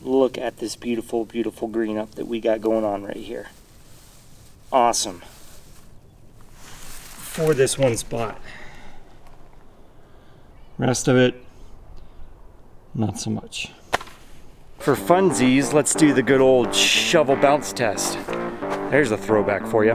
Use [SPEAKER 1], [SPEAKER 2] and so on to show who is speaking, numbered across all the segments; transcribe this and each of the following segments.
[SPEAKER 1] Look at this beautiful, beautiful green up that we got going on right here. Awesome. For this one spot. Rest of it, not so much. For funsies, let's do the good old shovel bounce test. There's a throwback for you.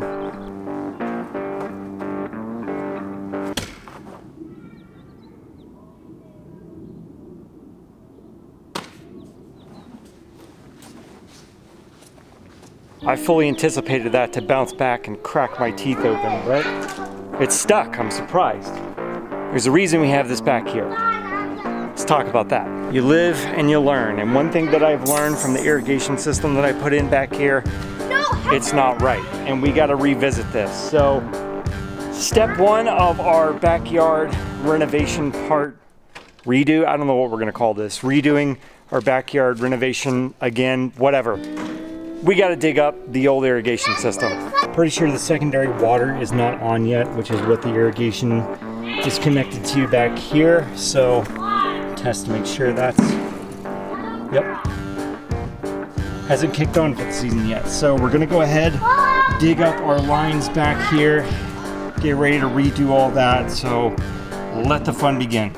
[SPEAKER 1] I fully anticipated that to bounce back and crack my teeth open, but it's stuck. I'm surprised. There's a reason we have this back here. Let's talk about that. You live and you learn, and one thing that I've learned from the irrigation system that I put in back here, it's not right, and we got to revisit this. So step one of our backyard renovation part, redo, I don't know what we're gonna call this, redoing our backyard renovation again, whatever. We got to dig up the old irrigation system. Pretty sure the secondary water is not on yet, which is what the irrigation is connected to back here. So test to make sure that's, yep, hasn't kicked on for the season yet. So we're gonna go ahead, dig up our lines back here, get ready to redo all that. So let the fun begin.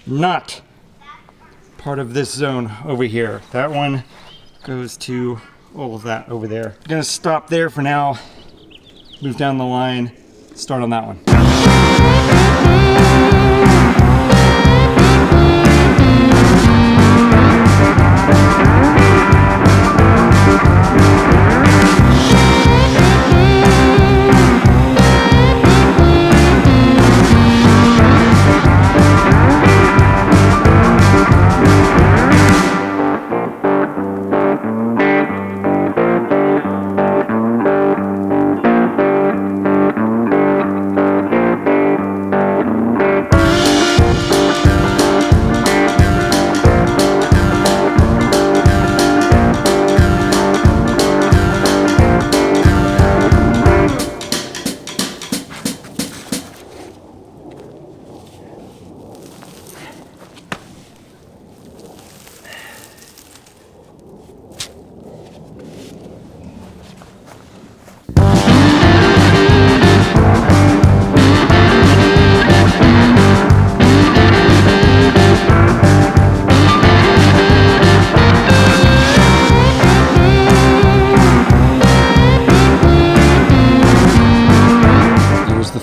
[SPEAKER 1] Not part of this zone over here. That one goes to all of that over there. I'm gonna stop there for now, move down the line, start on that one.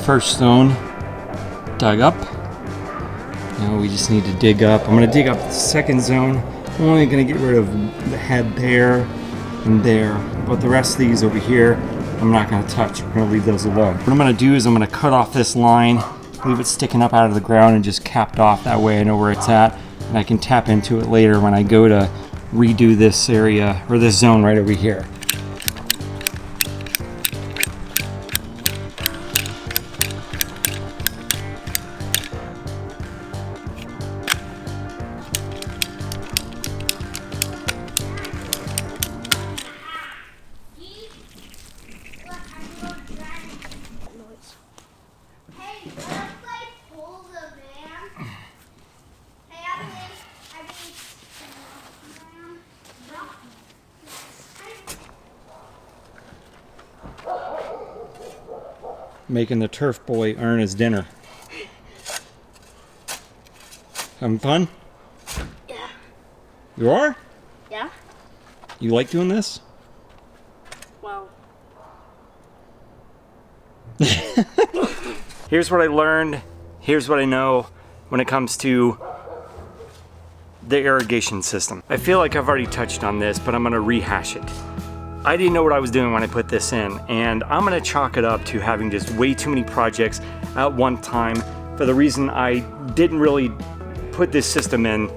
[SPEAKER 1] First zone dug up. Now we just need to dig up. I'm going to dig up the second zone. I'm only going to get rid of the head there and there, but the rest of these over here I'm not going to touch. We're going to leave those alone. What I'm going to do is I'm going to cut off this line, leave it sticking up out of the ground and just capped off. That way I know where it's at and I can tap into it later when I go to redo this area or this zone right over here. Making the turf boy earn his dinner. Having fun?
[SPEAKER 2] Yeah.
[SPEAKER 1] You are?
[SPEAKER 2] Yeah.
[SPEAKER 1] You like doing this?
[SPEAKER 2] Well.
[SPEAKER 1] Here's what I learned. Here's what I know when it comes to the irrigation system. I feel like I've already touched on this, but I'm gonna rehash it. I didn't know what I was doing when I put this in, and I'm gonna chalk it up to having just way too many projects at one time for the reason I didn't really put this system in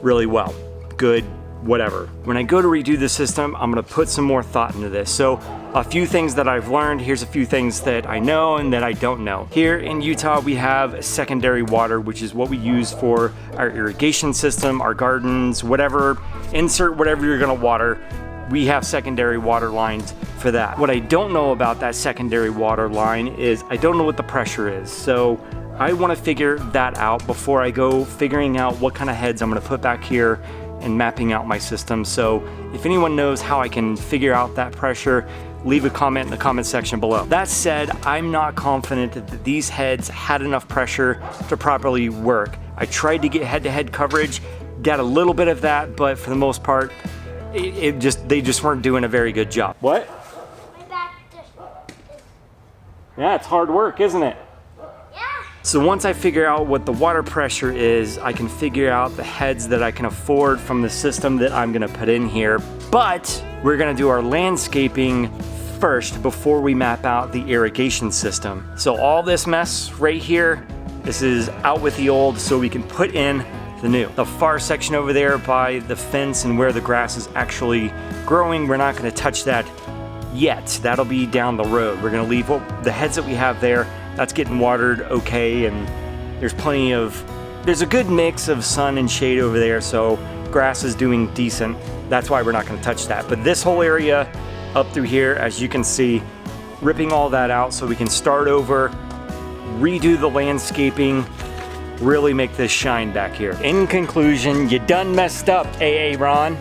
[SPEAKER 1] really well. Good, whatever. When I go to redo the system, I'm gonna put some more thought into this. So a few things that I've learned, here's a few things that I know and that I don't know. Here in Utah, we have secondary water, which is what we use for our irrigation system, our gardens, whatever, insert whatever you're gonna water. We have secondary water lines for that. What I don't know about that secondary water line is I don't know what the pressure is. So I want to figure that out before I go figuring out what kind of heads I'm going to put back here and mapping out my system. So if anyone knows how I can figure out that pressure, leave a comment in the comment section below. That said, I'm not confident that these heads had enough pressure to properly work. I tried to get head-to-head coverage, got a little bit of that, but for the most part, they just weren't doing a very good job. What?
[SPEAKER 2] My back just is...
[SPEAKER 1] Yeah, it's hard work, isn't it?
[SPEAKER 2] Yeah.
[SPEAKER 1] So once I figure out what the water pressure is, I can figure out the heads that I can afford from the system that I'm gonna put in here. But we're gonna do our landscaping first before we map out the irrigation system. So all this mess right here, this is out with the old so we can put in the new. The far section over there by the fence and where the grass is actually growing, we're not gonna touch that yet. That'll be down the road. We're gonna leave the heads that we have there. That's getting watered okay, and there's a good mix of sun and shade over there, so grass is doing decent. That's why we're not gonna touch that. But this whole area up through here, as you can see, ripping all that out so we can start over, redo the landscaping, really make this shine back here. In conclusion, you done messed up, AA Ron.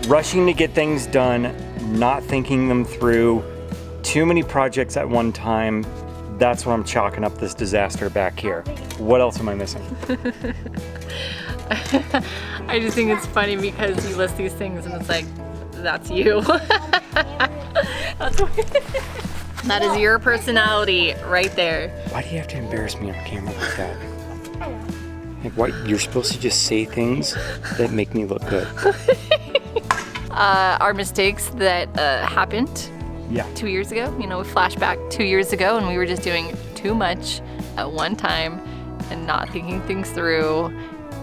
[SPEAKER 1] Rushing to get things done, not thinking them through, too many projects at one time. That's what I'm chalking up this disaster back here. What else am I missing?
[SPEAKER 3] I just think it's funny because you list these things and it's like, that's you. That is your personality right there.
[SPEAKER 1] Why do you have to embarrass me on camera like that? Like, why, you're supposed to just say things that make me look good.
[SPEAKER 3] Our mistakes that happened 2 years ago. You know, we flash back 2 years ago and we were just doing too much at one time and not thinking things through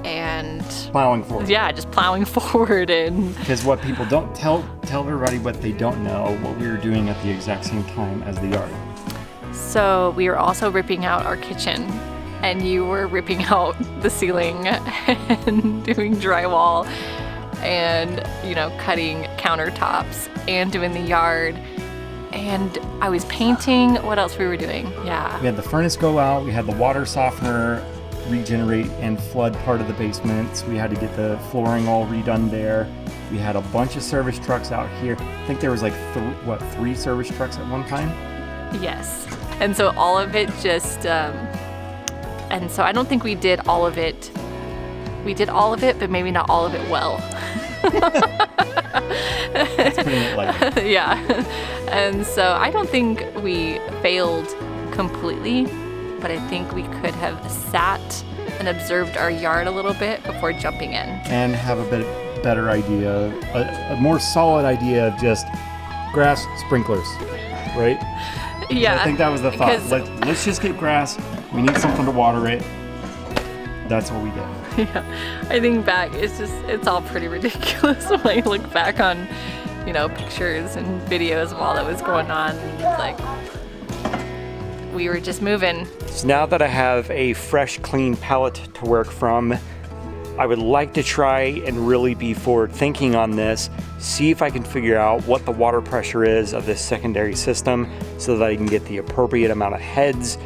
[SPEAKER 3] and
[SPEAKER 1] plowing forward.
[SPEAKER 3] Yeah, just plowing forward. And
[SPEAKER 1] because what people don't tell everybody what they don't know, what we were doing at the exact same time as the yard.
[SPEAKER 3] So we were also ripping out our kitchen and you were ripping out the ceiling and doing drywall and, you know, cutting countertops and doing the yard. And I was painting. What else we were doing? Yeah.
[SPEAKER 1] We had the furnace go out. We had the water softener regenerate and flood part of the basement. So we had to get the flooring all redone there. We had a bunch of service trucks out here. I think there was like 3 service trucks at one time?
[SPEAKER 3] Yes. And so all of it just, and so I don't think we did all of it. We did all of it, but maybe not all of it well.
[SPEAKER 1] That's putting it lightly.
[SPEAKER 3] Yeah. And so I don't think we failed completely, but I think we could have sat and observed our yard a little bit before jumping in. And
[SPEAKER 1] have a bit better idea, a more solid idea of just grass sprinklers, right?
[SPEAKER 3] Yeah.
[SPEAKER 1] I think that was the thought. Let's just get grass. We need something to water it. That's what we did.
[SPEAKER 3] Yeah, I think back, it's all pretty ridiculous when I look back on, you know, pictures and videos of all that was going on. Like, we were just moving.
[SPEAKER 1] So now that I have a fresh, clean palette to work from, I would like to try and really be forward thinking on this, see if I can figure out what the water pressure is of this secondary system so that I can get the appropriate amount of heads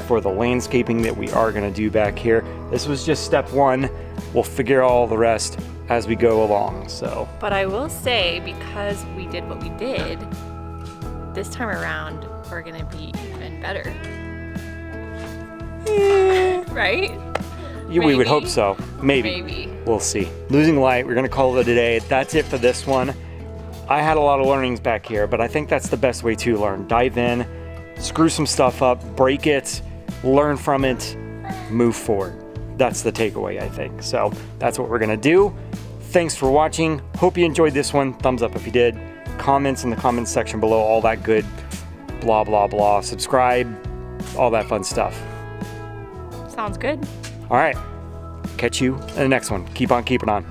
[SPEAKER 1] for the landscaping that we are gonna do back here. This was just step one. We'll figure all the rest as we go along, so.
[SPEAKER 3] But I will say, because we did what we did, this time around, we're gonna be even better. Right?
[SPEAKER 1] Yeah, we would hope so. Maybe. We'll see. Losing light, we're gonna call it a day. That's it for this one. I had a lot of learnings back here, but I think that's the best way to learn. Dive in, screw some stuff up, break it, learn from it, move forward. That's the takeaway, I think. So that's what we're gonna do. Thanks for watching. Hope you enjoyed this one. Thumbs up if you did. Comments in the comments section below, all that good blah, blah, blah. Subscribe, all that fun stuff.
[SPEAKER 3] Sounds good.
[SPEAKER 1] All right, catch you in the next one. Keep on keeping on.